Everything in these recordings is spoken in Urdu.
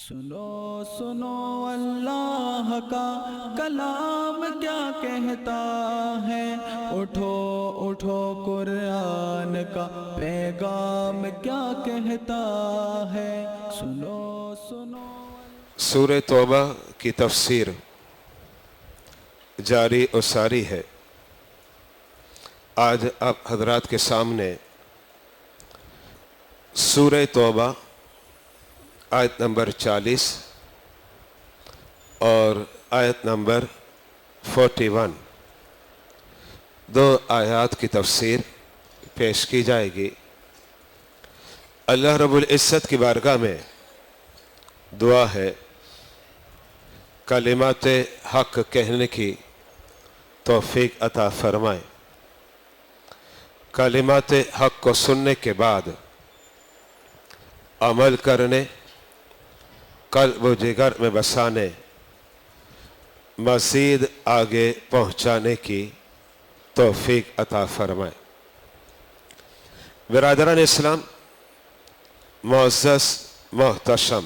سنو سنو اللہ کا کلام کیا کہتا ہے، اٹھو اٹھو قرآن کا پیغام کیا کہتا ہے، سنو سنو۔ سورہ توبہ کی تفسیر جاری و ساری ہے۔ آج آپ حضرات کے سامنے سورہ توبہ آیت نمبر 40 اور آیت نمبر 41 دو آیات کی تفسیر پیش کی جائے گی۔ اللہ رب العزت کی بارگاہ میں دعا ہے کلمات حق کہنے کی توفیق عطا فرمائے، کلمات حق کو سننے کے بعد عمل کرنے، قلب و جگر میں بسانے، مزید آگے پہنچانے کی توفیق عطا فرمائے۔ برادران اسلام، معزز محتشم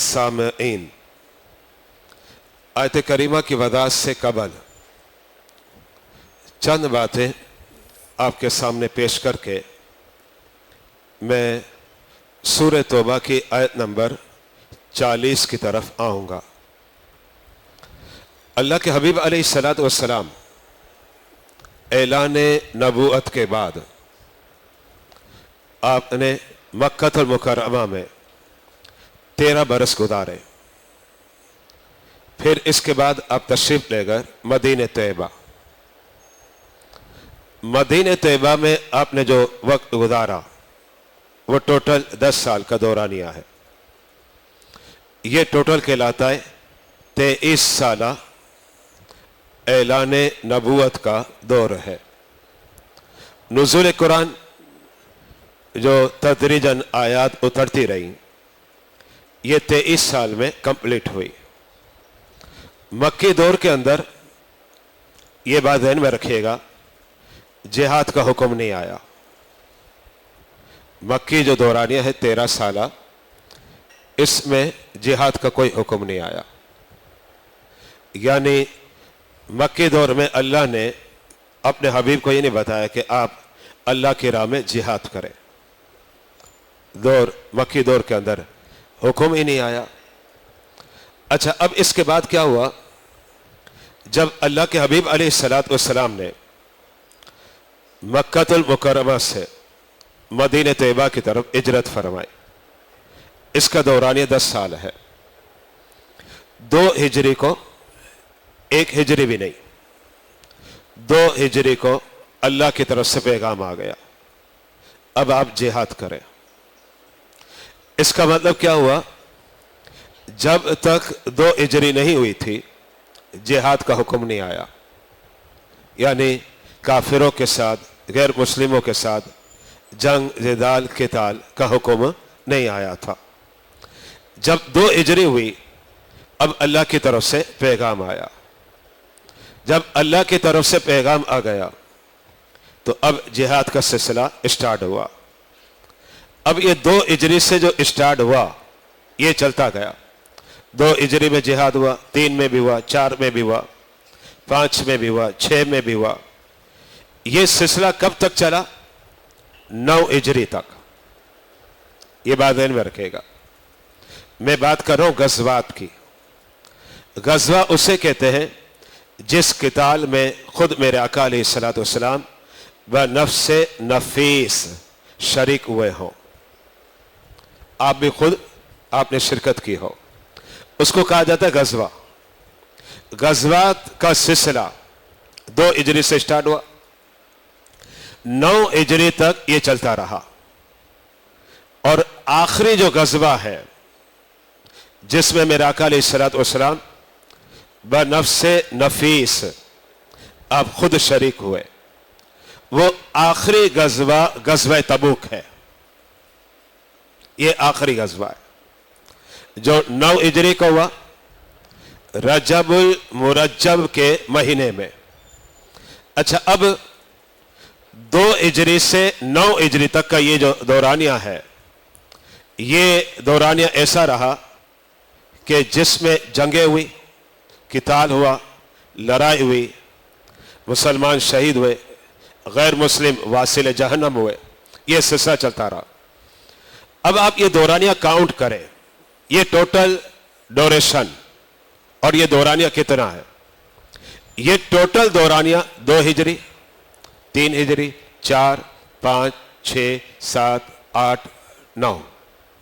سامعین، آیت کریمہ کی وضاحت سے قبل چند باتیں آپ کے سامنے پیش کر کے میں سورہ توبہ کی آیت نمبر 40 کی طرف آؤں گا۔ اللہ کے حبیب علیہ السلام اعلان نبوت کے بعد آپ نے مکہ المکرمہ میں 13 برس گزارے، پھر اس کے بعد آپ تشریف لے گئے مدینہ طیبہ۔ مدینہ طیبہ میں آپ نے جو وقت گزارا وہ ٹوٹل 10 سال کا دورانیہ ہے۔ یہ ٹوٹل کہلاتا ہے 23 سالہ اعلان نبوت کا دور ہے۔ نزول قرآن جو تدریجاً آیات اترتی رہیں، یہ 23 سال میں کمپلیٹ ہوئی۔ مکی دور کے اندر یہ بات ذہن میں رکھیے گا، جہاد کا حکم نہیں آیا۔ مکی جو دورانیہ ہے 13 سالہ، اس میں جہاد کا کوئی حکم نہیں آیا۔ یعنی مکی دور میں اللہ نے اپنے حبیب کو یہ نہیں بتایا کہ آپ اللہ کی راہ میں جہاد کریں۔ مکی دور کے اندر حکم ہی نہیں آیا۔ اچھا، اب اس کے بعد کیا ہوا؟ جب اللہ کے حبیب علیہ السلام نے مکہ المکرمہ سے مدینہ طیبہ کی طرف ہجرت فرمائی، اس کا دورانیہ 10 سال ہے۔ 2 ہجری کو، 1 ہجری بھی نہیں، 2 ہجری کو اللہ کی طرف سے پیغام آ گیا، اب آپ جہاد کریں۔ اس کا مطلب کیا ہوا؟ جب تک 2 ہجری نہیں ہوئی تھی جہاد کا حکم نہیں آیا، یعنی کافروں کے ساتھ، غیر مسلموں کے ساتھ جنگ، جدال، قتال کا حکم نہیں آیا تھا۔ جب 2 ہجری ہوئی، اب اللہ کی طرف سے پیغام آیا۔ جب اللہ کی طرف سے پیغام آ گیا تو اب جہاد کا سلسلہ اسٹارٹ ہوا۔ اب یہ 2 ہجری سے جو اسٹارٹ ہوا یہ چلتا گیا۔ 2 ہجری میں جہاد ہوا، 3 میں بھی ہوا، 4 میں بھی ہوا، 5 میں بھی ہوا، 6 میں بھی ہوا۔ یہ سلسلہ کب تک چلا؟ 9 ہجری تک۔ یہ بات ذہن میں رکھے گا۔ میں بات کر رہا ہوں غزوات کی۔ غزوہ اسے کہتے ہیں جس قتال میں خود میرے آقا علیہ السلام بنفس نفیس شریک ہوئے ہوں، آپ بھی خود آپ نے شرکت کی ہو، اس کو کہا جاتا ہے غزوہ۔ غزوات کا سلسلہ 2 ہجری سے سٹارٹ ہوا، 9 ہجری تک یہ چلتا رہا، اور آخری جو غزوہ ہے جس میں میرے آقا علیہ السلام بنفس نفیس آپ خود شریک ہوئے، وہ آخری غزوہ غزوہ تبوک ہے۔ یہ آخری غزوہ ہے جو 9 ہجری کا ہوا، رجب المرجب کے مہینے میں۔ اچھا، اب 2 ہجری سے 9 ہجری تک کا یہ جو دورانیہ ہے، یہ دورانیہ ایسا رہا کہ جس میں جنگیں ہوئی، قتال ہوا، لڑائی ہوئی، مسلمان شہید ہوئے، غیر مسلم واصل جہنم ہوئے، یہ سلسلہ چلتا رہا۔ اب آپ یہ دورانیہ کاؤنٹ کریں، یہ ٹوٹل ڈوریشن اور یہ دورانیہ کتنا ہے؟ یہ ٹوٹل دورانیہ 2 ہجری، 3 ہجری، 4، 5، 6، 7، 8، 9،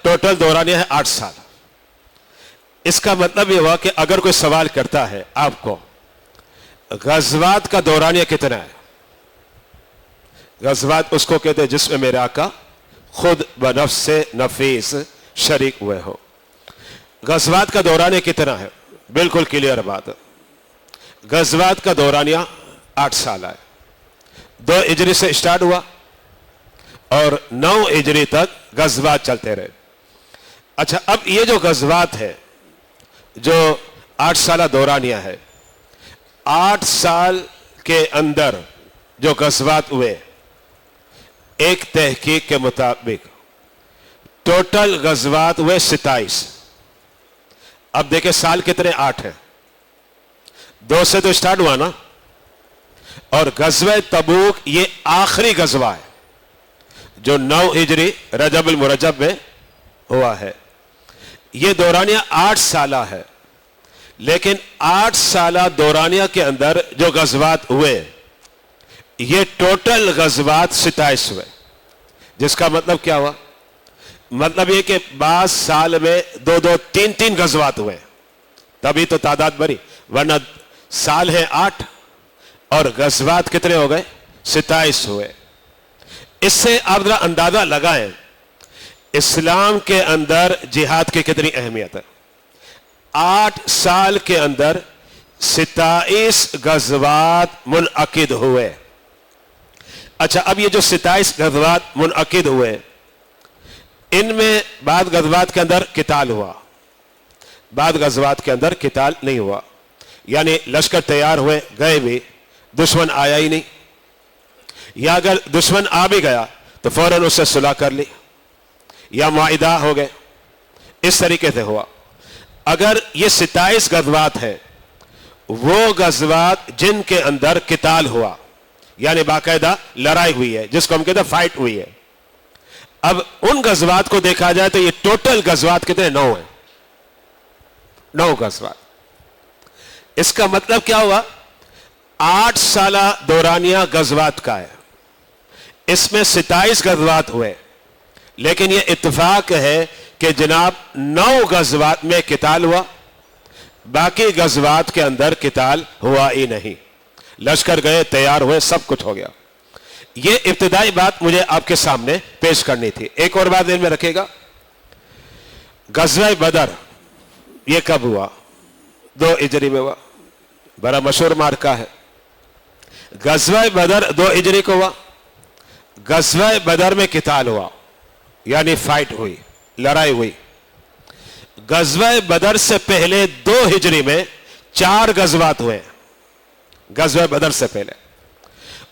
ٹوٹل دورانیہ ہے 8 سال۔ اس کا مطلب یہ ہوا کہ اگر کوئی سوال کرتا ہے آپ کو غزوات کا دورانیہ کتنا ہے، غزوات اس کو کہتے ہیں جس میں میرے آقا خود بنفس سے نفیس شریک ہوئے ہو۔ غزوات کا دورانیہ کتنا ہے؟ بالکل کلیئر بات ہے، غزوات کا دورانیہ 8 سال ہے۔ 2 ہجری سے اسٹارٹ ہوا اور 9 ہجری تک غزوات چلتے رہے۔ اچھا، اب یہ جو غزوات ہے جو 8 سالہ دورانیہ ہے، 8 سال کے اندر جو غزوات ہوئے، ایک تحقیق کے مطابق ٹوٹل غزوات ہوئے 27۔ اب دیکھیں سال کتنے؟ 8 ہیں، 2 سے تو اسٹارٹ ہوا نا، اور غزوہ تبوک یہ آخری غزوہ ہے جو 9 ہجری رجب المرجب میں ہوا ہے۔ یہ دورانیہ 8 سالہ ہے، لیکن 8 سالہ دورانیہ کے اندر جو غزوات ہوئے یہ ٹوٹل غزوات 27 ہوئے، جس کا مطلب کیا ہوا؟ مطلب یہ کہ بعض سال میں 2 3 غزوات ہوئے، تبھی تو تعداد بڑھی، ورنہ سال ہے 8 اور غزوات کتنے ہو گئے؟ 27 ہوئے۔ اس سے آپ ذرا اندازہ لگائیں اسلام کے اندر جہاد کی کتنی اہمیت ہے۔ 8 سال کے اندر 27 غزوات منعقد ہوئے۔ اچھا، اب یہ جو 27 غزوات منعقد ہوئے، ان میں بعض غزوات کے اندر قتال ہوا، بعض غزوات کے اندر قتال نہیں ہوا، یعنی لشکر تیار ہوئے، گئے بھی، دشمن آیا ہی نہیں، یا اگر دشمن آ بھی گیا تو فوراً اس سے صلح کر لی یا معاہدہ ہو گئے، اس طریقے سے ہوا۔ اگر یہ 27 غزوات ہیں، وہ غزوات جن کے اندر قتال ہوا، یعنی باقاعدہ لڑائی ہوئی ہے، جس کو ہم کہتے ہیں فائٹ ہوئی ہے، اب ان غزوات کو دیکھا جائے تو یہ ٹوٹل غزوات کتنے؟ 9 ہیں، 9 غزوات۔ اس کا مطلب کیا ہوا؟ 8 سالہ دورانیہ غزوات کا ہے، اس میں 27 غزوات ہوئے، لیکن یہ اتفاق ہے کہ جناب 9 غزوات میں قتال ہوا، باقی غزوات کے اندر قتال ہوا ہی نہیں، لشکر گئے، تیار ہوئے، سب کچھ ہو گیا۔ یہ ابتدائی بات مجھے آپ کے سامنے پیش کرنی تھی۔ ایک اور بات ذہن میں رکھے گا، غزوہ بدر یہ کب ہوا؟ 2 ہجری میں ہوا، بڑا مشہور مارکہ ہے۔ غزوہ بدر 2 ہجری کو ہوا، غزوہ بدر میں قتال ہوا، یعنی فائٹ ہوئی، لڑائی ہوئی۔ غزوہ بدر سے پہلے 2 ہجری میں 4 غزوات ہوئے، غزوہ بدر سے پہلے،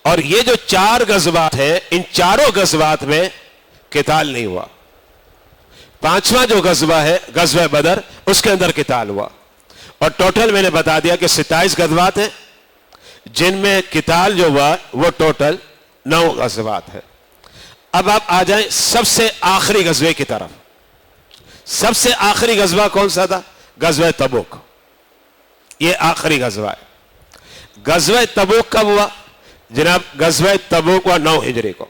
اور یہ جو 4 غزوات ہیں، ان چاروں غزوات میں قتال نہیں ہوا۔ 5واں جو غزوہ ہے غزوہ بدر، اس کے اندر قتال ہوا، اور ٹوٹل میں نے بتا دیا کہ 27 غزوات ہیں، جن میں قتال جو ہوا وہ ٹوٹل 9 غزوات ہے۔ اب آپ آ جائیں سب سے آخری غزوے کی طرف۔ سب سے آخری غزوہ کون سا تھا؟ غزوہ تبوک، یہ آخری غزوہ ہے۔ غزوہ تبوک کب ہوا؟ جناب غزوہ تبوک ہوا 9 ہجری کو،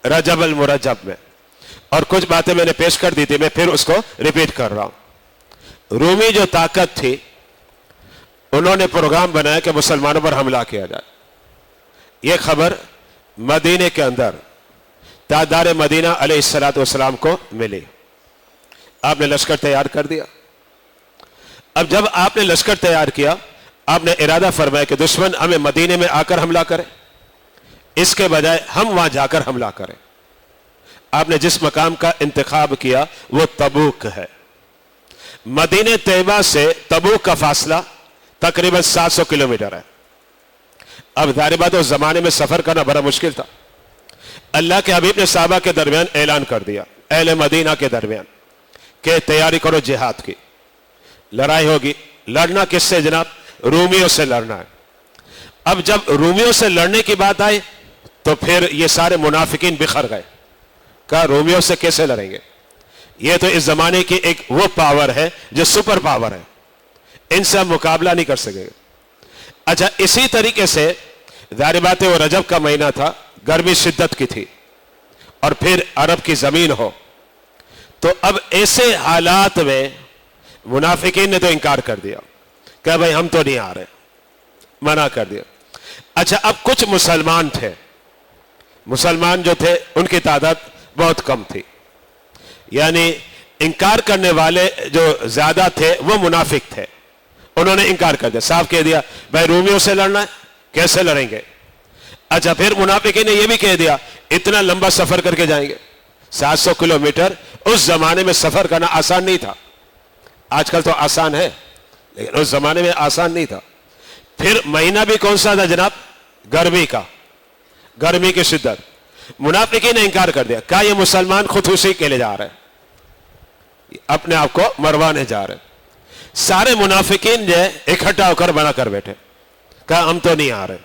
رجب المرجب میں، اور کچھ باتیں میں نے پیش کر دی تھی، میں پھر اس کو ریپیٹ کر رہا ہوں۔ رومی جو طاقت تھی، انہوں نے پروگرام بنایا کہ مسلمانوں پر حملہ کیا جائے۔ یہ خبر مدینے کے اندر تاجدار مدینہ علیہ السلام کو ملی، آپ نے لشکر تیار کر دیا۔ اب جب آپ نے لشکر تیار کیا، آپ نے ارادہ فرمایا کہ دشمن ہمیں مدینے میں آ کر حملہ کرے، اس کے بجائے ہم وہاں جا کر حملہ کریں۔ آپ نے جس مقام کا انتخاب کیا وہ تبوک ہے۔ مدینہ طیبہ سے تبوک کا فاصلہ تقریباً 700 کلومیٹر ہے۔ اب ظاہر بات ہے اس زمانے میں سفر کرنا بڑا مشکل تھا۔ اللہ کے حبیب نے صحابہ کے درمیان اعلان کر دیا، اہل مدینہ کے درمیان، کہ تیاری کرو جہاد کی, لڑائی ہوگی. لڑنا کس سے جناب؟ رومیوں سے لڑنا ہے. اب جب رومیوں سے لڑنے کی بات آئی تو پھر یہ سارے منافقین بکھر گئے. کہا رومیوں سے کیسے لڑیں گے؟ یہ تو اس زمانے کی ایک وہ پاور ہے جو سپر پاور ہے, ان سے ہم مقابلہ نہیں کر سکیں گے. اچھا, اسی طریقے سے ظاہر بات ہے وہ رجب کا مہینہ تھا, گرمی شدت کی تھی, اور پھر عرب کی زمین ہو, تو اب ایسے حالات میں منافقین نے تو انکار کر دیا کہ بھائی ہم تو نہیں آ رہے, منع کر دیا. اچھا, اب کچھ مسلمان تھے, مسلمان جو تھے ان کی تعداد بہت کم تھی, یعنی انکار کرنے والے جو زیادہ تھے وہ منافق تھے. انہوں نے انکار کر دیا, صاف کہہ دیا بھائی رومیوں سے لڑنا ہے, کیسے لڑیں گے. اچھا, پھر منافقین نے یہ بھی کہہ دیا اتنا لمبا سفر کر کے جائیں گے, 700 کلومیٹر. اس زمانے میں سفر کرنا آسان نہیں تھا, آج کل تو آسان ہے لیکن اس زمانے میں آسان نہیں تھا. پھر مہینہ بھی کون سا تھا جناب؟ گرمی کا, گرمی کی شدت. منافقین نے انکار کر دیا, کہا یہ مسلمان خودکشی کے لیے جا رہے ہیں, اپنے آپ کو مروانے جا رہے ہیں. سارے منافقین جو ہے اکٹھا ہو کر بنا کر بیٹھے, کہا ہم تو نہیں آ رہے.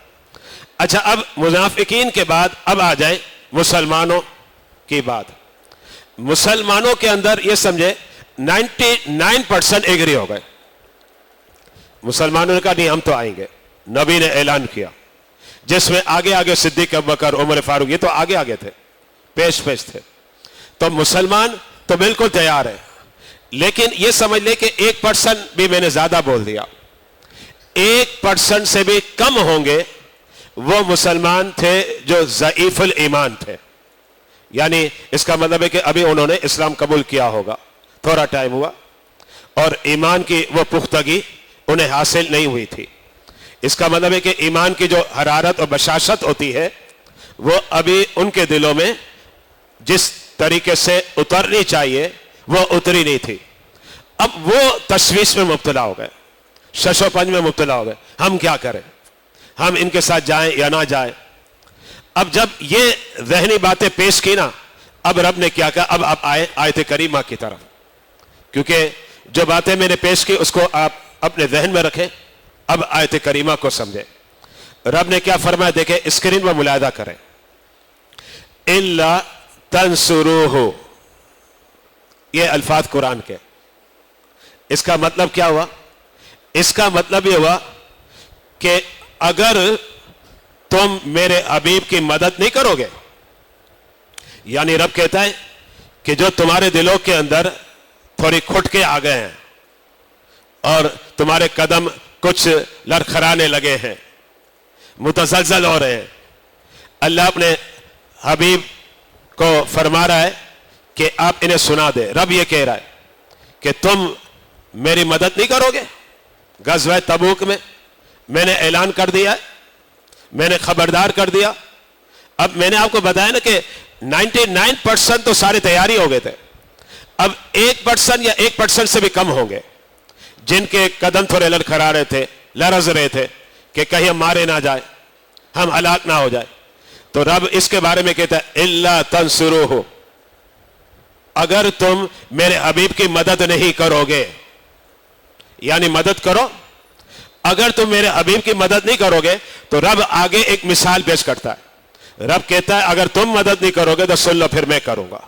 اچھا, اب منافقین کے بعد اب آ جائیں مسلمانوں کی بات. مسلمانوں کے اندر یہ سمجھے 99% ایگری ہو گئے. مسلمانوں نے کہا نہیں ہم تو آئیں گے. نبی نے اعلان کیا, جس میں آگے آگے صدیق ابوبکر, عمر فاروق, یہ تو آگے آگے تھے, پیش پیش تھے. تو مسلمان تو بالکل تیار ہے, لیکن یہ سمجھ لے کہ 1% بھی میں نے زیادہ بول دیا, 1% سے بھی کم ہوں گے وہ مسلمان تھے جو ضعیف الایمان تھے. یعنی اس کا مطلب ہے کہ ابھی انہوں نے اسلام قبول کیا ہوگا, تھوڑا ٹائم ہوا, اور ایمان کی وہ پختگی انہیں حاصل نہیں ہوئی تھی. اس کا مطلب ہے کہ ایمان کی جو حرارت اور بشاشت ہوتی ہے وہ ابھی ان کے دلوں میں جس طریقے سے اترنی چاہیے وہ اتری نہیں تھی. اب وہ تشویش میں مبتلا ہو گئے, شش و پنج میں مبتلا ہو گئے, ہم کیا کریں, ہم ان کے ساتھ جائیں یا نہ جائیں. اب جب یہ ذہنی باتیں پیش کی نا, اب رب نے کیا کہا, اب آپ آئے آیت کریمہ کی طرف, کیونکہ جو باتیں میں نے پیش کی اس کو آپ اپنے ذہن میں رکھیں, اب آیت کریمہ کو سمجھیں. رب نے کیا فرمایا دیکھیں, اسکرین پر ملاحظہ کریں. الا تنصروہ, یہ الفاظ قرآن کے. اس کا مطلب کیا ہوا؟ اس کا مطلب یہ ہوا کہ اگر تم میرے حبیب کی مدد نہیں کرو گے, یعنی رب کہتا ہے کہ جو تمہارے دلوں کے اندر تھوڑی کھٹکے آ گئے ہیں اور تمہارے قدم کچھ لڑکھڑانے لگے ہیں, متزلزل ہو رہے ہیں, اللہ اپنے حبیب کو فرما رہا ہے کہ آپ انہیں سنا دے. رب یہ کہہ رہا ہے کہ تم میری مدد نہیں کرو گے. غزوہ تبوک میں نے اعلان کر دیا ہے, میں نے خبردار کر دیا. اب میں نے آپ کو بتایا نا کہ 99% تو سارے تیاری ہو گئے تھے, اب 1% یا 1% سے بھی کم ہوں گے جن کے قدم تھوڑے لڑکھڑا رہے تھے, لرز رہے تھے کہ کہیں ہم مارے نہ جائیں, ہم ہلاک نہ ہو جائے. تو رب اس کے بارے میں کہتا ہے الا تنصروہ, اگر تم میرے حبیب کی مدد نہیں کرو گے, یعنی مدد کرو. اگر تم میرے حبیب کی مدد نہیں کرو گے تو رب آگے ایک مثال پیش کرتا ہے. رب کہتا ہے اگر تم مدد نہیں کرو گے تو سن لو پھر میں کروں گا,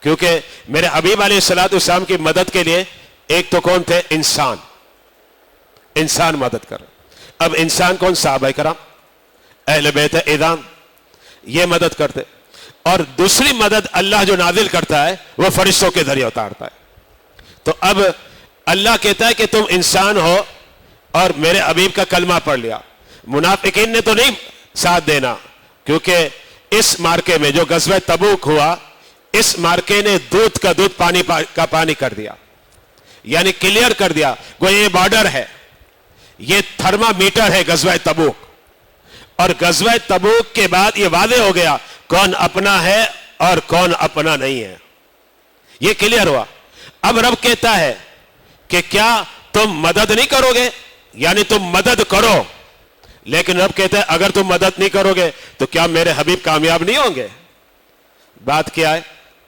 کیونکہ میرے حبیب علیہ الصلوۃ والسلام کی مدد کے لیے ایک تو کون تھے؟ انسان مدد کر. اب انسان کون؟ صحابہ کرام, اہل بیت اعظام, یہ مدد کرتے. اور دوسری مدد اللہ جو نازل کرتا ہے وہ فرشتوں کے ذریعے اتارتا ہے. تو اب اللہ کہتا ہے کہ تم انسان ہو اور میرے حبیب کا کلمہ پڑھ لیا. منافقین نے تو نہیں ساتھ دینا, کیونکہ اس مارکے میں جو غزوہ تبوک ہوا, اس مارکے نے دودھ کا دودھ پانی کا پانی کر دیا, یعنی کلیئر کر دیا وہ یہ بارڈر ہے, یہ تھرما میٹر ہے غزوہ تبوک. اور غزوہ تبوک کے بعد یہ واضح ہو گیا کون اپنا ہے اور کون اپنا نہیں ہے, یہ کلیئر ہوا. اب رب کہتا ہے کہ کیا تم مدد نہیں کرو گے, یعنی تم مدد کرو, لیکن رب کہتا ہے اگر تم مدد نہیں کرو گے تو کیا میرے حبیب کامیاب نہیں ہوں گے؟ بات کیا ہے؟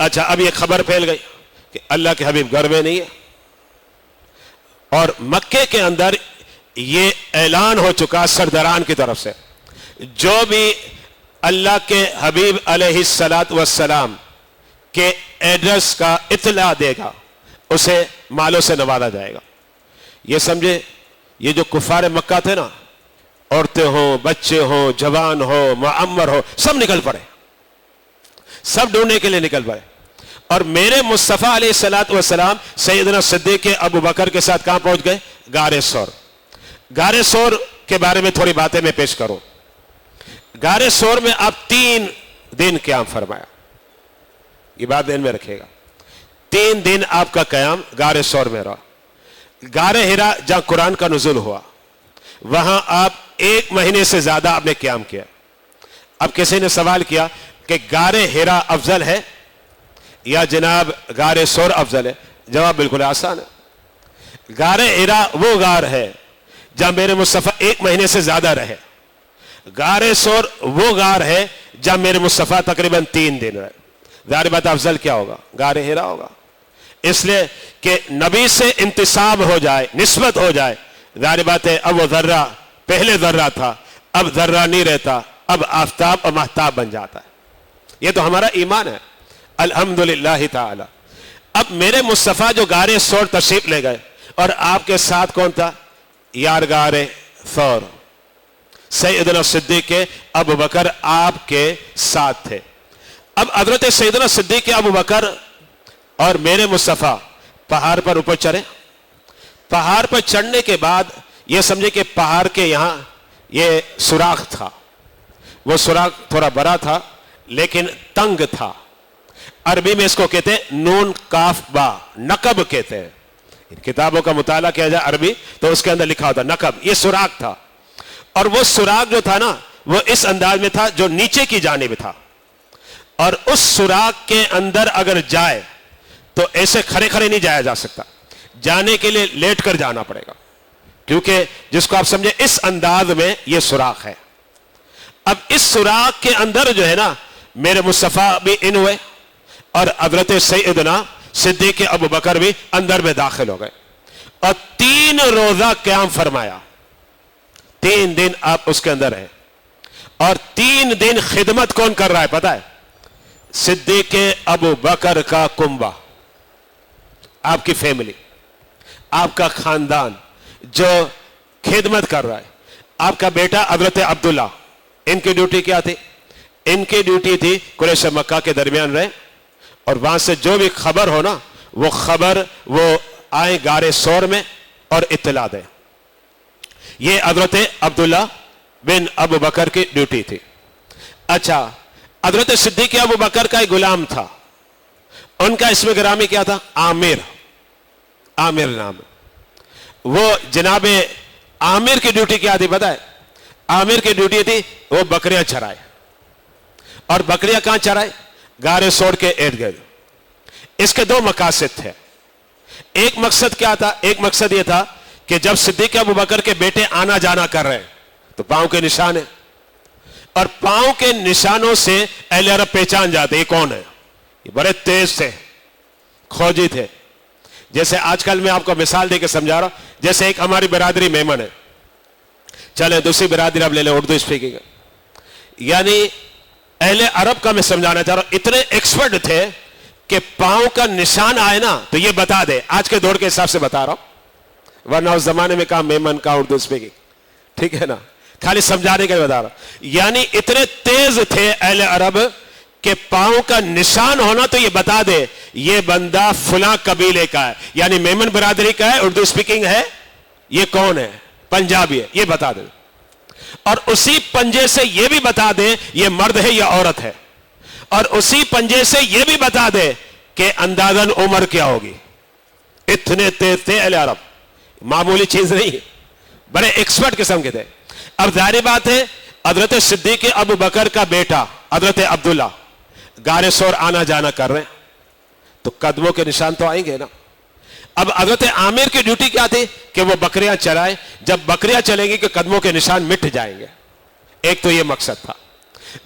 اچھا اب یہ خبر پھیل گئی کہ اللہ کے حبیب گھر میں نہیں ہے، اور مکے کے اندر یہ اعلان ہو چکا سرداران کی طرف سے، جو بھی اللہ کے حبیب علیہ الصلاۃ والسلام کے ایڈریس کا اطلاع دے گا اسے مالوں سے نوازا جائے گا۔ یہ سمجھے یہ جو کفار مکہ تھے نا، عورتیں ہوں، بچے ہوں، جوان ہو، معمر ہو، سب نکل پڑے، سب ڈھونڈنے کے لیے نکل پڑے، اور میرے مصطفیٰ علیہ الصلاۃ والسلام سیدنا صدیق ابو بکر کے ساتھ کہاں پہنچ گئے؟ غار ثور۔ غار ثور کے بارے میں تھوڑی باتیں میں پیش کروں۔ غار ثور میں آپ 3 دن قیام فرمایا، یہ بات ذہن میں رکھیے گا، 3 دن آپ کا قیام غار ثور میں رہا۔ غار حرا جہاں قرآن کا نزول ہوا وہاں آپ 1 مہینے سے زیادہ آپ نے قیام کیا۔ اب کسی نے سوال کیا کہ غار حرا افضل ہے یا جناب غار ثور افضل ہے؟ جواب بالکل آسان ہے، غار حرا وہ غار ہے جہاں میرے مصطفیٰ 1 مہینے سے زیادہ رہے، غار ثور وہ غار ہے جہاں میرے مصطفیٰ تقریباً 3 دن رہے۔ ظاہر بات افضل کیا ہوگا؟ غار حرا ہوگا، اس لیے کہ نبی سے انتساب ہو جائے، نسبت ہو جائے۔ ظاہر بات ہے اب وہ ذرہ پہلے ذرہ تھا، اب ذرہ نہیں رہتا، اب آفتاب اور مہتاب بن جاتا ہے۔ یہ تو ہمارا ایمان ہے الحمدللہ تعالی۔ اب میرے مصطفیٰ جو غار ثور تشریف لے گئے، اور آپ کے ساتھ کون تھا؟ یار غار ثور سیدنا صدیق ابو بکر آپ کے ساتھ تھے۔ اب حضرت سیدنا صدیق ابو بکر اور میرے مصطفیٰ پہاڑ پر اوپر چڑھے۔ پہاڑ پر چڑھنے کے بعد یہ سمجھے کہ پہاڑ کے یہاں یہ سوراخ تھا، وہ سوراخ تھوڑا بڑا تھا لیکن تنگ تھا۔ عربی میں اس کو کہتے ہیں نون کاف با، نقب کہتے ہیں۔ کتابوں کا مطالعہ کیا جائے عربی تو اس کے اندر لکھا ہوتا نقب، یہ سوراخ تھا، اور وہ سوراخ جو تھا نا وہ اس انداز میں تھا جو نیچے کی جانب تھا، اور اس سوراخ کے اندر اگر جائے تو ایسے کھڑے کھڑے نہیں جایا جا سکتا، جانے کے لیے لیٹ کر جانا پڑے گا، کیونکہ جس کو آپ سمجھے اس انداز میں یہ سوراخ ہے۔ اب اس سوراخ کے اندر جو ہے نا میرے مصطفیٰ بھی ان ہوئے، اور حضرت سیدنا صدیق ابو بکر بھی اندر میں داخل ہو گئے، اور 3 روزہ قیام فرمایا۔ 3 دن آپ اس کے اندر ہیں، اور 3 دن خدمت کون کر رہا ہے پتہ ہے؟ صدیق ابو بکر کا کنبہ، آپ کی فیملی، آپ کا خاندان جو خدمت کر رہا ہے۔ آپ کا بیٹا حضرت عبداللہ، ان کی ڈیوٹی کیا تھی؟ ان کی ڈیوٹی تھی قریش مکہ کے درمیان رہے، اور وہاں سے جو بھی خبر ہو نا وہ خبر وہ آئیں غار ثور میں اور اطلاع دیں۔ یہ حضرت عبداللہ بن ابو بکر کی ڈیوٹی تھی۔ اچھا، حضرت صدیق ابو بکر کا ایک غلام تھا، ان کا اسم گرامی کیا تھا؟ عامر، عامر نام۔ وہ جناب عامر کی ڈیوٹی کیا تھی پتہ ہے؟ عامر کی ڈیوٹی تھی وہ بکریاں چرائے، اور بکریاں کہاں چرائے؟ غار ثور کے ارد گرد۔ اس کے 2 مقاصد تھے۔ ایک مقصد کیا تھا؟ ایک مقصد یہ تھا کہ جب صدیق ابو بکر کے بیٹے آنا جانا کر رہے ہیں تو پاؤں کے نشان ہیں، اور پاؤں کے نشانوں سے اہل عرب پہچان جاتے یہ کون ہے۔ یہ بڑے تیز تھے، کھوجی تھے۔ جیسے آج کل میں آپ کو مثال دے کے سمجھا رہا ہوں، جیسے ایک ہماری برادری میمن ہے، چلے دوسری برادری اب لے لیں اردو اسپیکنگ، یعنی اہل عرب کا میں سمجھانا چاہ رہا ہوں، اتنے ایکسپرٹ تھے کہ پاؤں کا نشان آئے نا تو یہ بتا دے، آج کے دور کے حساب سے بتا رہا ہوں، ورنہ اس زمانے میں کہا میمن کا اردو اسپیکنگ، ٹھیک ہے نا، خالی سمجھانے کے لیے بتا رہا ہوں۔ یعنی اتنے تیز تھے اہل عرب کہ پاؤں کا نشان ہونا تو یہ بتا دے یہ بندہ فلاں قبیلے کا ہے، یعنی میمن برادری کا ہے، اردو اسپیکنگ ہے، یہ کون ہے؟ پنجابی ہے، یہ بتا دے۔ اور اسی پنجے سے یہ بھی بتا دے یہ مرد ہے یا عورت ہے، اور اسی پنجے سے یہ بھی بتا دے کہ اندازاً عمر کیا ہوگی۔ اتنے تیز تھے اہل عرب، معمولی چیز نہیں ہے، بڑے ایکسپرٹ قسم کے تھے۔ اب ظاہر بات ہے حضرت صدیق ابو بکر کا بیٹا حضرت عبداللہ غار ثور آنا جانا کر رہے ہیں تو قدموں کے نشان تو آئیں گے نا۔ اب حضرت عامر کی ڈیوٹی کیا تھی کہ وہ بکریاں چرائے، جب بکریاں چلیں گی کہ قدموں کے نشان مٹ جائیں گے، ایک تو یہ مقصد تھا۔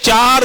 4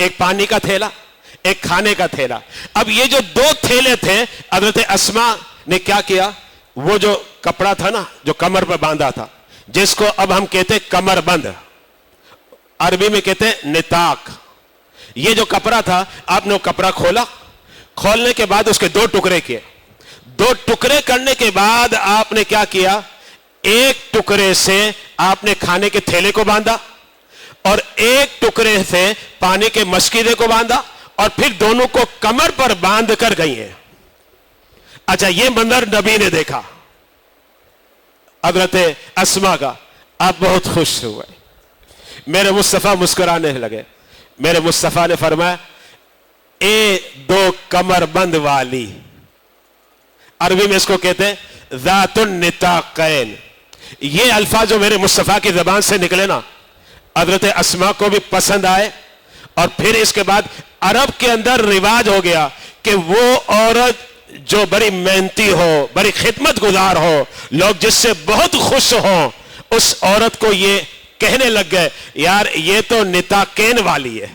ایک پانی کا تھیلا، ایک کھانے کا تھیلا. اب یہ جو دو تھیلے تھے حضرت اسما نے کیا کیا، وہ جو کپڑا تھا نا جو کمر پر باندھا تھا، جس کو اب ہم کہتے کمر بند، عربی میں کہتے نطاق، یہ جو کپڑا تھا آپ نے وہ کپڑا کھولا، کھولنے کے بعد اس کے دو ٹکڑے کیے. دو ٹکڑے کرنے کے بعد آپ نے کیا کیا، ایک ٹکڑے سے آپ نے کھانے کے تھیلے کو باندھا اور ایک ٹکڑے سے پانی کے مشکیدے کو باندھا اور پھر دونوں کو کمر پر باندھ کر گئی ہیں. اچھا یہ منظر نبی نے دیکھا حضرت اسما کا، آپ بہت خوش ہوئے. میرے مصطفیٰ مسکرانے لگے. میرے مصطفیٰ نے فرمایا اے دو کمر بند والی، عربی میں اس کو کہتے ہیں ذات النطاقین. یہ الفاظ جو میرے مصطفیٰ کی زبان سے نکلے نا حضرت اسما کو بھی پسند آئے. اور پھر اس کے بعد عرب کے اندر رواج ہو گیا کہ وہ عورت جو بڑی محنتی ہو، بڑی خدمت گزار ہو، لوگ جس سے بہت خوش ہوں، اس عورت کو یہ کہنے لگ گئے یار یہ تو نطاقین والی ہے.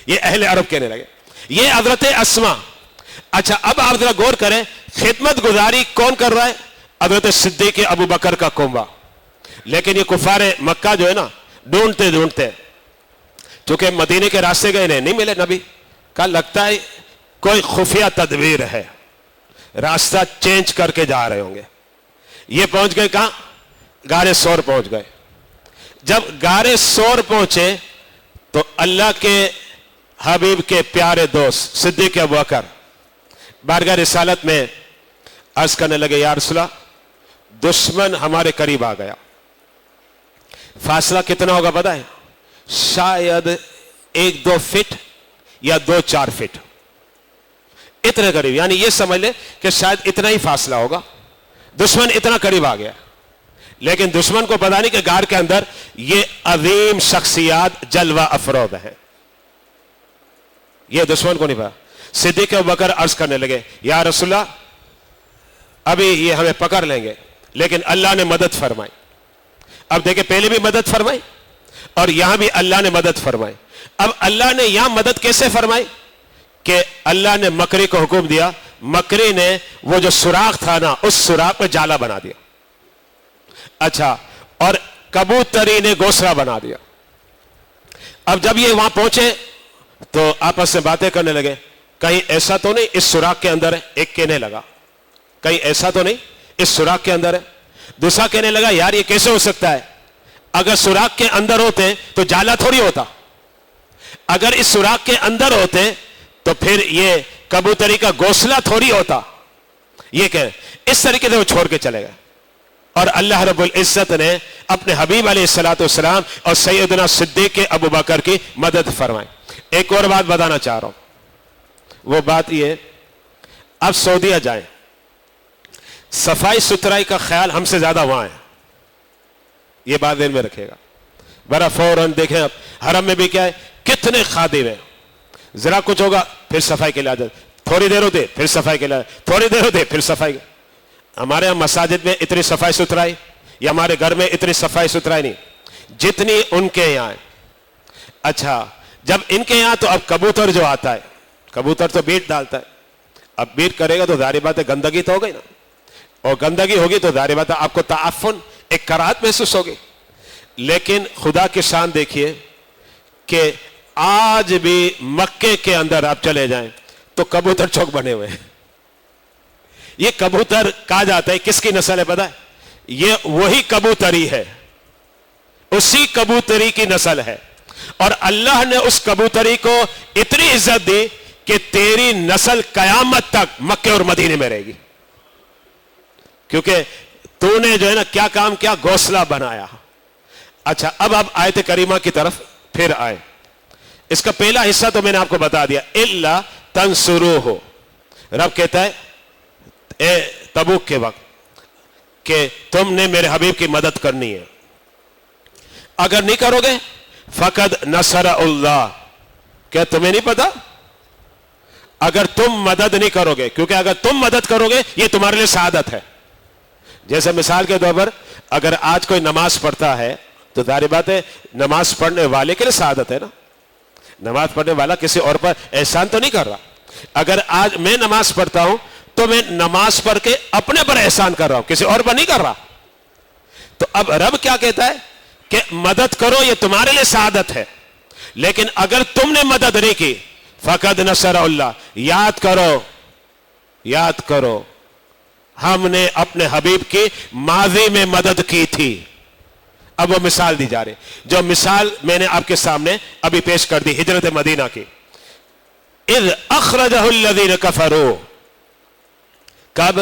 یہ اہل عرب کہنے لگے. یہ حضرت اسما. اچھا اب آپ ذرا غور کریں خدمت گزاری کون کر رہا ہے، حضرت صدیق ابو بکر کا کنبہ. لیکن یہ کفار مکہ جو ہے نا ڈھونڈتے ڈھونڈتے چونکہ مدینے کے راستے گئے نہیں ملے، نبی کا لگتا ہے کوئی خفیہ تدبیر ہے، راستہ چینج کر کے جا رہے ہوں گے. یہ پہنچ گئے کہاں، غار ثور پہنچ گئے. جب غار ثور پہنچے تو اللہ کے حبیب کے پیارے دوست صدیق ابو بکر بارگاہ رسالت میں عرض کرنے لگے یا رسول اللہ دشمن ہمارے قریب آ گیا. فاصلہ کتنا ہوگا پتہ ہے، شاید 1-2 فٹ یا 2-4 فٹ، اتنے قریب. یعنی یہ سمجھ لے کہ شاید اتنا ہی فاصلہ ہوگا، دشمن اتنا قریب آ گیا. لیکن دشمن کو پتا نہیں کہ غار کے اندر یہ عظیم شخصیات جلوہ افروز ہیں. یہ دشمن کو نہیں پتا. صدیق ابوبکر عرض کرنے لگے یا رسول اللہ ابھی یہ ہمیں پکڑ لیں گے لیکن اللہ نے مدد فرمائی. اب دیکھیں پہلے بھی مدد فرمائی اور یہاں بھی اللہ نے مدد فرمائی. اب اللہ نے یہاں مدد کیسے فرمائی کہ اللہ نے مکری کو حکم دیا، مکری نے وہ جو سوراخ تھا نا اس سوراخ میں جالا بنا دیا. اچھا اور کبوتری نے گھونسلہ بنا دیا. اب جب یہ وہاں پہنچے تو آپس میں باتیں کرنے لگے کہیں ایسا تو نہیں اس سوراخ کے اندر ہے. ایک کہنے لگا کہیں ایسا تو نہیں اس سوراخ کے اندر ہے. دوسرا کہنے لگا یار یہ کیسے ہو سکتا ہے، اگر سوراخ کے اندر ہوتے تو جالا تھوڑی ہوتا، اگر اس سوراخ کے اندر ہوتے تو پھر یہ کبوتری کا گھونسلہ تھوڑی ہوتا. یہ کہ اس طریقے سے وہ چھوڑ کے چلے گئے. اور اللہ رب العزت نے اپنے حبیب علیہ الصلوۃ والسلام اور سیدنا صدیق ابو بکر کی مدد فرمائی. ایک اور بات بتانا چاہ رہا ہوں، وہ بات یہ اب سعودیہ جائیں، صفائی ستھرائی کا خیال ہم سے زیادہ وہاں ہے. یہ بات ذہن میں رکھے گا. برا فوراً دیکھیں اب حرم میں بھی کیا ہے، کتنے خادم ہیں، ذرا کچھ ہوگا پھر صفائی کے لیے آ جاتے، تھوڑی دیر ہوتے پھر صفائی کے لیے، تھوڑی دیر ہوتے پھر صفائی. ہمارے یہاں مساجد میں اتنی صفائی ستھرائی یا ہمارے گھر میں اتنی صفائی ستھرائی نہیں جتنی ان کے یہاں ہے. اچھا جب ان کے یہاں تو اب کبوتر جو آتا ہے، کبوتر تو بیٹ ڈالتا ہے، اب بیٹ کرے گا تو ظاہر بات ہے گندگی تو ہو گئی نا، اور گندگی ہوگی تو ظاہر بات ہے آپ کو تعفن ایک کراہت محسوس ہوگی. لیکن خدا کی شان دیکھیے کہ آج بھی مکے کے اندر آپ چلے جائیں تو کبوتر چوک بنے ہوئے ہیں. یہ کبوتر کہا جاتا ہے کس کی نسل ہے پتہ ہے، یہ وہی کبوتری ہے، اسی کبوتری کی نسل ہے. اور اللہ نے اس کبوتری کو اتنی عزت دی کہ تیری نسل قیامت تک مکے اور مدینے میں رہے گی، کیونکہ تو نے جو ہے نا کیا کام کیا، گھونسلہ بنایا. اچھا اب آپ آیت کریمہ کی طرف پھر آئے. اس کا پہلا حصہ تو میں نے آپ کو بتا دیا، الا تنصروہ، رب کہتا ہے اے تبوک کے وقت کہ تم نے میرے حبیب کی مدد کرنی ہے، اگر نہیں کرو گے فقد نصر اللہ. کیا تمہیں نہیں پتا، اگر تم مدد نہیں کرو گے، کیونکہ اگر تم مدد کرو گے یہ تمہارے لیے سعادت ہے. جیسے مثال کے طور پر اگر آج کوئی نماز پڑھتا ہے تو ظاہر بات ہے نماز پڑھنے والے کے لیے سعادت ہے نا. نماز پڑھنے والا کسی اور پر احسان تو نہیں کر رہا. اگر آج میں نماز پڑھتا ہوں تو میں نماز پڑھ کے اپنے پر احسان کر رہا ہوں, کسی اور پر نہیں کر رہا. تو اب رب کیا کہتا ہے کہ مدد کرو, یہ تمہارے لیے سعادت ہے, لیکن اگر تم نے مدد نہیں کی فقد نصر اللہ, یاد کرو ہم نے اپنے حبیب کی ماضی میں مدد کی تھی. اب وہ مثال دی جا رہی, جو مثال میں نے آپ کے سامنے ابھی پیش کر دی ہجرت مدینہ کی. اذ اخرجہ الذین کفروا, کب؟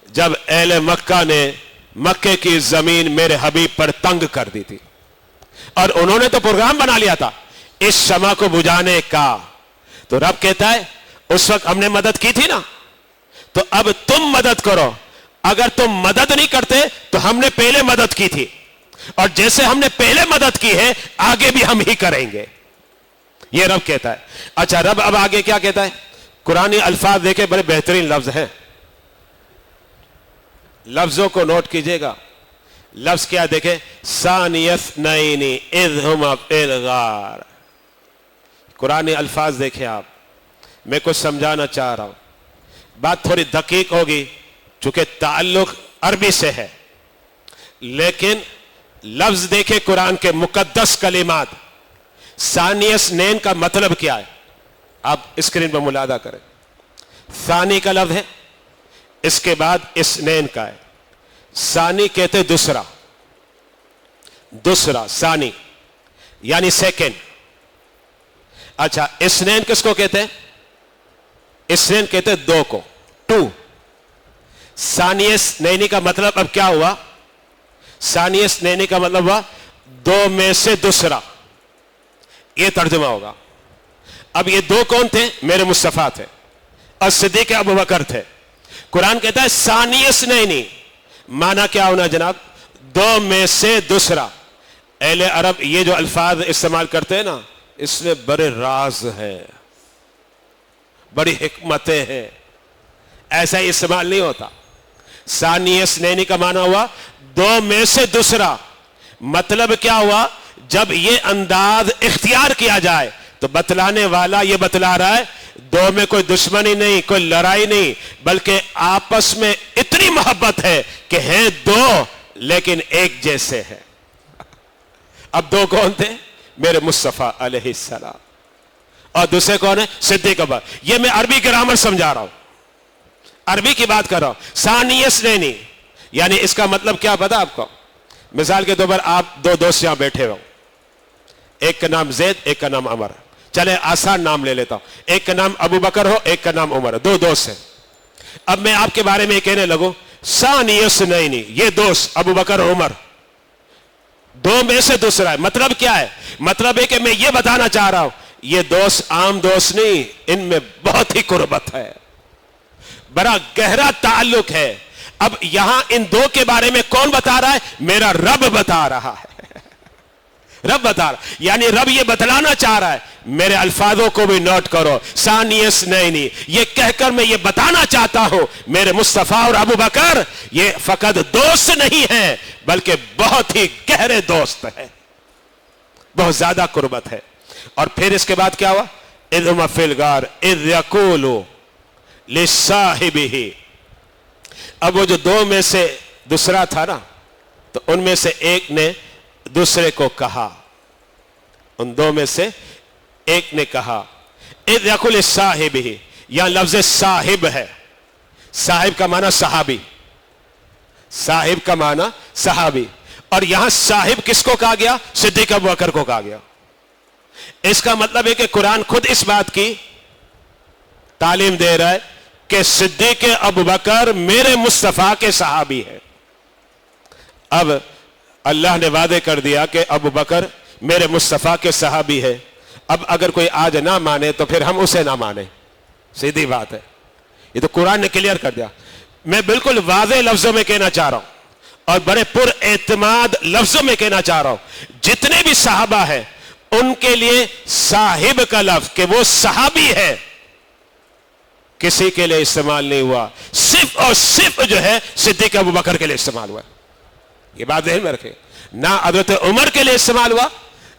جب اہل مکہ نے مکے کی زمین میرے حبیب پر تنگ کر دی تھی, اور انہوں نے تو پروگرام بنا لیا تھا اس شمع کو بجھانے کا. تو رب کہتا ہے اس وقت ہم نے مدد کی تھی نا, تو اب تم مدد کرو. اگر تم مدد نہیں کرتے تو ہم نے پہلے مدد کی تھی, اور جیسے ہم نے پہلے مدد کی ہے آگے بھی ہم ہی کریں گے, یہ رب کہتا ہے. اچھا, رب اب آگے کیا کہتا ہے؟ قرآنی الفاظ دیکھیں, بڑے بہترین لفظ ہیں, لفظوں کو نوٹ کیجئے گا. لفظ کیا دیکھیں, ثانی اثنین اذ ہما فی الغار. قرآنی الفاظ دیکھیں آپ, میں کچھ سمجھانا چاہ رہا ہوں, بات تھوڑی دقیق ہوگی چونکہ تعلق عربی سے ہے, لیکن لفظ دیکھیں قرآن کے مقدس کلمات. ثانی اثنین کا مطلب کیا ہے آپ اسکرین پر ملاحظہ کریں. ثانی کا لفظ ہے, اس کے بعد اثنین کا ہے. ثانی کہتے دوسرا ثانی یعنی سیکنڈ. اچھا, اثنین کس کو کہتے ہیں؟ اثنین کہتے ہیں دو کو, ٹو. ثانی اثنین کا مطلب اب کیا ہوا؟ ثانی اثنین کا مطلب ہوا دو میں سے دوسرا, یہ ترجمہ ہوگا. اب یہ دو کون تھے؟ میرے مصطفیٰ تھے اور صدیق ابوبکر تھے. قرآن کہتا ہے ثانی اثنین, معنی کیا ہونا جناب؟ دو میں سے دوسرا. اہل عرب یہ جو الفاظ استعمال کرتے ہیں نا, اس میں بڑے راز ہیں, بڑی حکمتیں ہیں, ایسا ہی استعمال نہیں ہوتا. ثانی اثنین کا معنی ہوا دو میں سے دوسرا. مطلب کیا ہوا؟ جب یہ انداز اختیار کیا جائے تو بتلانے والا یہ بتلا رہا ہے دو میں کوئی دشمنی نہیں, کوئی لڑائی نہیں, بلکہ آپس میں اتنی محبت ہے کہ ہیں دو لیکن ایک جیسے ہیں. اب دو کون تھے؟ میرے مصطفیٰ علیہ السلام, اور دوسرے کون ہیں؟ صدیق ابوبکر. یہ میں عربی گرامر سمجھا رہا ہوں, عربی کی بات کر رہا ہوں. ثانی اثنین یعنی اس کا مطلب کیا پتا آپ کو؟ مثال کے طور پر آپ دو دوست یہاں بیٹھے ہو, ایک کا نام زید, ایک کا نام عمر. چلے آسان نام لے لیتا ہوں, ایک کا نام ابو بکر ہو, ایک کا نام عمر, دو دوست ہیں. اب میں آپ کے بارے میں کہنے لگوں ثانی اثنین, یہ دوست ابو بکر اور عمر دو میں سے دوسرا ہے. مطلب کیا ہے؟ مطلب ہے کہ میں یہ بتانا چاہ رہا ہوں یہ دوست عام دوست نہیں, ان میں بہت ہی قربت ہے, بڑا گہرا تعلق ہے. اب یہاں ان دو کے بارے میں کون بتا رہا ہے؟ میرا رب بتا رہا ہے. رب بتا رہا, یعنی رب یہ بتلانا چاہ رہا ہے, میرے الفاظوں کو بھی نوٹ کرو. ثانی اثنین, یہ کہہ کر میں یہ بتانا چاہتا ہوں میرے مصطفیٰ اور ابو بکر یہ فقط دوست نہیں ہیں بلکہ بہت ہی گہرے دوست ہیں, بہت زیادہ قربت ہے. اور پھر اس کے بعد کیا ہوا؟ اذ ہما فی الغار اذ یقول لصاحبہ. اب وہ جو دو میں سے دوسرا تھا نا, تو ان میں سے ایک نے دوسرے کو کہا, ان دو میں سے ایک نے کہا اذ یقول لصاحبہ, یہاں لفظ صاحب ہے. صاحب کا معنی صحابی, صاحب کا معنی صحابی, اور یہاں صاحب کس کو کہا گیا؟ صدیق ابوبکر کو کہا گیا. اس کا مطلب ہے کہ قرآن خود اس بات کی تعلیم دے رہا ہے کہ صدیق ابوبکر میرے مصطفیٰ کے صحابی ہیں. اب اللہ نے وعدے کر دیا کہ ابوبکر میرے مصطفیٰ کے صحابی ہے. اب اگر کوئی آج نہ مانے تو پھر ہم اسے نہ مانیں, سیدھی بات ہے. یہ تو قرآن نے کلیئر کر دیا. میں بالکل واضح لفظوں میں کہنا چاہ رہا ہوں اور بڑے پر اعتماد لفظوں میں کہنا چاہ رہا ہوں, جتنے بھی صحابہ ہیں ان کے لیے صاحب کا لفظ کہ وہ صحابی ہے کسی کے لیے استعمال نہیں ہوا, صرف اور صرف جو ہے صدیق ابوبکر کے لیے استعمال ہوا. یہ بات ذہن میں رکھیں. نہ حضرت عمر کے لیے استعمال ہوا,